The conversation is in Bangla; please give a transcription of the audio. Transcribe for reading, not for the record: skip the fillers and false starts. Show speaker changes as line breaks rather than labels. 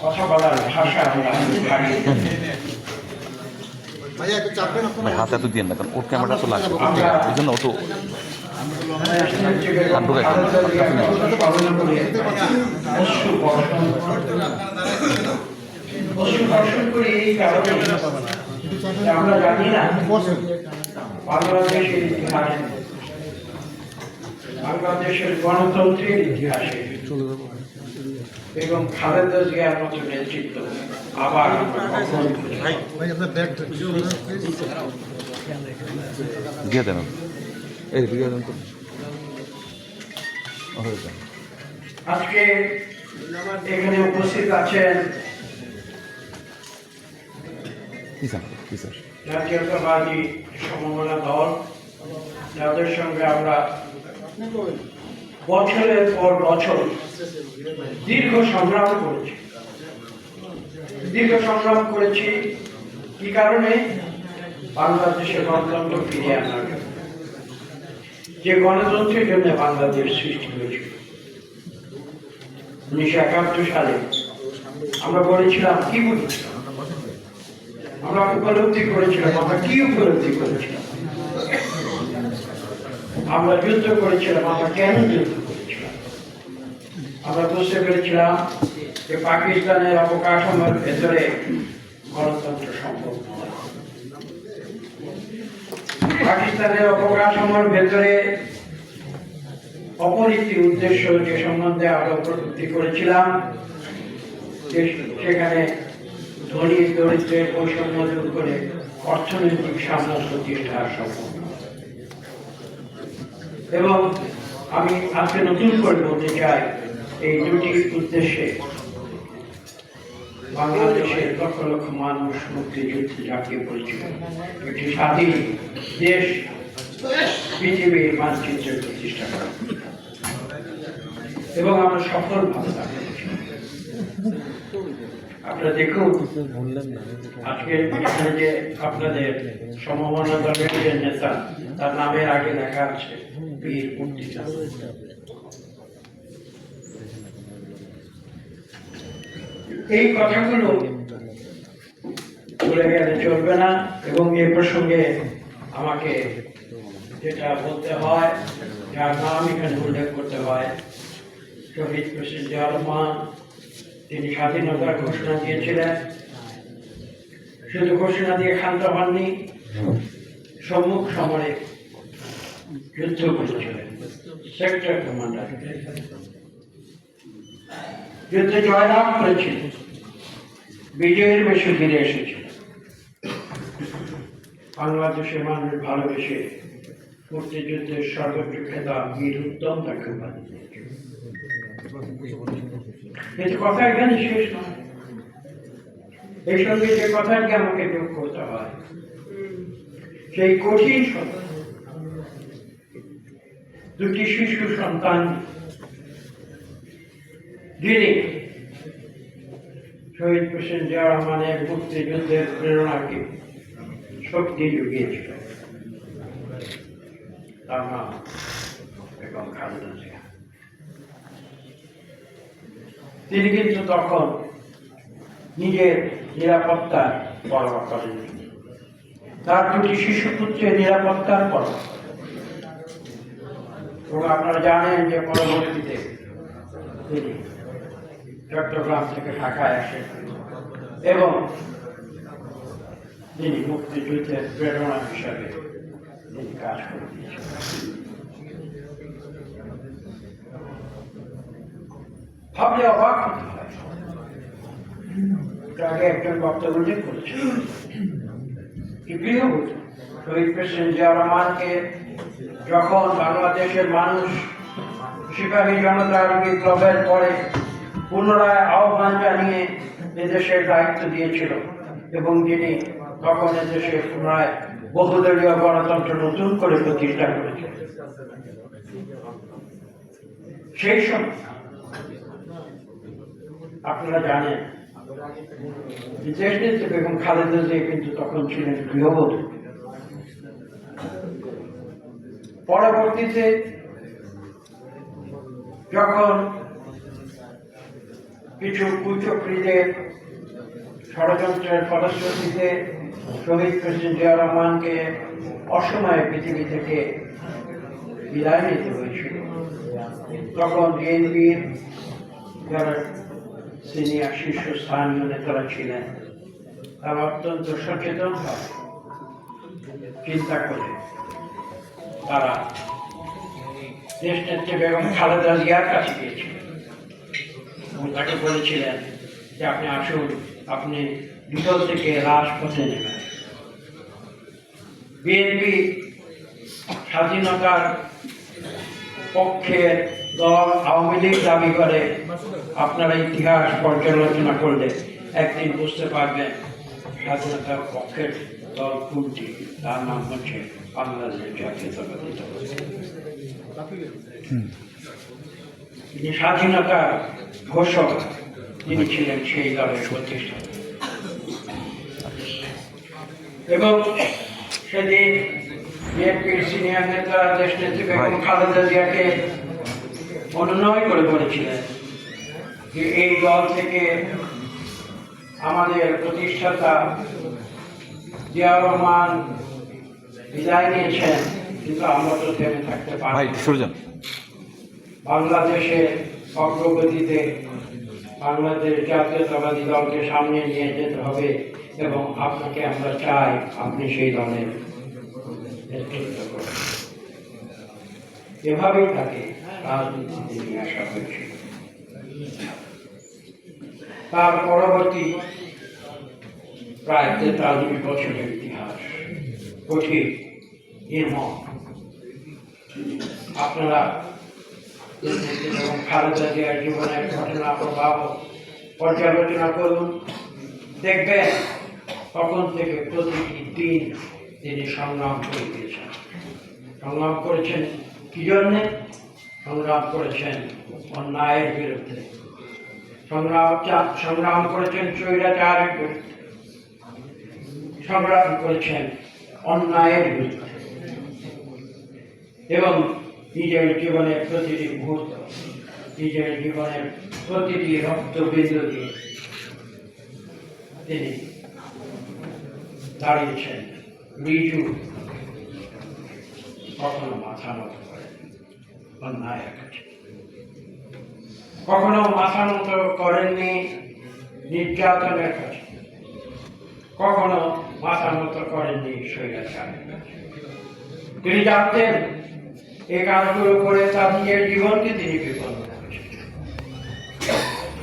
কথা বলার ভাষা
ভাই হাতে এত দিয়ে না, কারণ ওর ক্যামেরা তো লাগবে, এই জন্য ও তো
আমরা জানি না বাংলাদেশের ইতিহাস, বাংলাদেশের গণতন্ত্রের ইতিহাসে এবং খালেদা জিয়ার মতো নেতৃত্ব আবার
দিয়ে দেন, এই দিয়ে দেন তো।
আজকে এখানে উপস্থিত আছেন জাতীয়তাবাদী সমমনা দল, যাদের সঙ্গে আমরা বছরের পর বছর দীর্ঘ সংগ্রাম করেছি। কি কারণে? বাংলাদেশের গণতন্ত্র ফিরিয়ে আনার জন্য, যে গণতন্ত্রের জন্য বাংলাদেশ সৃষ্টি হয়েছিল। 1971 সালে আমরা বলেছিলাম, কি বলেছিলাম, আমরা উপলব্ধি করেছিলাম, আমরা কি উপলব্ধি করেছিলাম? আমরা যুদ্ধ করেছিলাম, আমরা কেন যুদ্ধ করেছিলাম? আমরা বুঝতে পেরেছিলাম যে পাকিস্তানের অবকাঠামোর ভেতরে গণতন্ত্র সম্ভব নয়। পাকিস্তানের অবকাঠামোর ভেতরে অপনীতি উদ্দেশ্য যে সম্বন্ধে আমরা উপলব্ধি করেছিলাম, সেখানে ধনী দরিদ্রের বৈষম্য দূর করে অর্থনৈতিক সাম্য প্রতিষ্ঠা সম্ভব। এবং আমি আজকে নতুন করে বলতে চাই, এই দুটি উদ্দেশ্যে বাংলাদেশের লক্ষ লক্ষ মানুষ মুক্তিযুদ্ধে ঝাঁপিয়ে পড়েছিল। একটি স্বাধীন দেশ পৃথিবীর মানচিত্রে প্রতিষ্ঠা করা, এবং আমরা সফলভাবে তা করেছি। আপনারা দেখুন, আজকে এখানে যে আপনাদের সমমনা দলের যে নেতা, তার নামের আগে লেখা আছে বীর মুক্তিযোদ্ধা। এই কথাগুলো ভুলে গেলে চলবে না, এবং এ প্রসঙ্গে আমাকে যেটা বলতে হয়, যার নাম এখানে উল্লেখ করতে হয়, শহীদ প্রেসিডেন্ট জিয়াউর রহমান। তিনি স্বাধীনতার ঘোষণা দিয়েছিলেন, শুধু ঘোষণা দিয়ে ক্ষান্ত হননি, সম্মুখ সমরে যুদ্ধ করেছিলেন, সেক্টর কমান্ডার, যুদ্ধে জয়লাভ করেছিলেন, বিজয়ের বেশে ফিরে এসেছিলেন। বাংলাদেশের মানুষ ভালোবেসে মুক্তিযুদ্ধের সর্বোচ্চ খেতাব বীর উত্তম তাকে উপাধি দিয়েছিল। কিন্তু কথা এখানে শেষ নয়, এই সঙ্গে যে কথাটি আমাকে যোগ করতে হয়, সেই কঠিন সময় দুটি শিশু সন্তান, যিনি শহীদ প্রেসিডেন্ট জিয়াউর রহমানের মুক্তিযুদ্ধের প্রেরণাকে শক্তি জুগিয়েছিল, তার নাম বেগম খালেদা জিয়া। তিনি কিন্তু তখন নিজের নিরাপত্তার পরোয়া করেননি, তার দুটি শিশুপুত্রের নিরাপত্তার পরোয়া। এবং আপনারা জানেন যে পরবর্তীতে তিনি চট্টগ্রাম থেকে ঢাকায় আসেন, এবং তিনি মুক্তিযুদ্ধের প্রেরণা হিসাবে তিনি কাজ করে দিয়েছেন। ভাবলে অবাক হতে হয়। আগে একজন বক্তব্য করেছিল, কি গৃহবধূ শহীদ প্রেসিডেন্ট জিয়াউর রহমানকে যখন বাংলাদেশের মানুষ সিপাহী জনতার বিপ্লবের পরে পুনরায় আহ্বান জানিয়ে এদেশের দায়িত্ব দিয়েছিল, এবং যিনি তখন এদেশে পুনরায় বহুদলীয় গণতন্ত্র নতুন করে প্রতিষ্ঠা করেছিল, সেই সময় আপনারা জানেন দেশ নেত্রী বেগম খালেদা জিয়া কিন্তু তখন ছিলেন গৃহবধূ। পরবর্তীতে যখন কিছু কুচক্রীদের ষড়যন্ত্রের ফলশ্রুতিতে শহীদ প্রেসিডেন্ট জিয়া রহমানকে অসময়ে পৃথিবী থেকে বিদায় নিতে হয়েছিল। তখন বিএনপির যারা সিনিয়র শীর্ষস্থানীয় নেতারা ছিলেন তারা অত্যন্ত সচেতন হয় চিন্তা করে তারা দেশনেত্রী বেগম খালেদা জিয়ার কাছে গিয়েছিলেন এবং তাকে বলেছিলেন যে আপনি আসুন, আপনি ভিতর থেকে রাজপথে নেবেন। বিএনপি স্বাধীনতার পক্ষের দল আওয়ামী লীগ দাবি করে। আপনারা ইতিহাস পর্যালোচনা করলে একদিন বুঝতে পারবেন স্বাধীনতার পক্ষের দল কোনটি। তার নাম হচ্ছে বাংলাদেশ জাতীয়তাবাদী দল। তিনি স্বাধীনতার ঘোষক, তিনি ছিলেন সেই দলের প্রতিষ্ঠাতা। এবং সেদিন বিএনপির সিনিয়র নেতা দেশনেত্রী বেগম খালেদা জিয়াকে অনুনয় করে বলেছিলেন যে এই দল থেকে আমাদের প্রতিষ্ঠাতা জিয়া রহমান বিদায় নিয়েছেন, কিন্তু আমরা তো থেমে থাকতে পারি না। বাংলাদেশের অগ্রগতিতে বাংলাদেশ জাতীয়তাবাদী দলকে সামনে নিয়ে যেতে হবে এবং আপনাকে আমরা চাই আপনি সেই দলের নেতৃত্ব করেন। এভাবেই তাকে রাজনীতিতে নিয়ে আসা হয়েছিল। তার পরবর্তী প্রায় 43 বছরের ইতিহাস কঠিন নির্মম। আপনারা এবং খালেদা জিয়ার জীবনের ঘটনা প্রবাহ পর্যালোচনা করুন, দেখবেন তখন থেকে প্রতিটি দিন তিনি সংগ্রাম করে গিয়েছেন। সংগ্রাম করেছেন কি জন্যে? সংগ্রাম করেছেন অন্যায়ের বিরুদ্ধে, সংগ্রাম করেছেন স্বৈরাচারের বিরুদ্ধে, সংগ্রাম করেছেন অন্যায়ের বিরুদ্ধে এবং নিজের জীবনের প্রতিটি মুহূর্ত, নিজের জীবনের প্রতিটি রক্তবিন্দু দিয়ে তিনি দাঁড়িয়েছেন ঋজু, কখনো মাথা নত করেন অন্যায়ের কাছে, কখনো মাথা নত করেননি নির্যাতনের কাছে, কখনো মাথা নত করেননি স্বৈরাচারের কাছে। তিনি জানতেন এই কাজগুলো করে তার নিজের জীবনকে তিনি বিপন্ন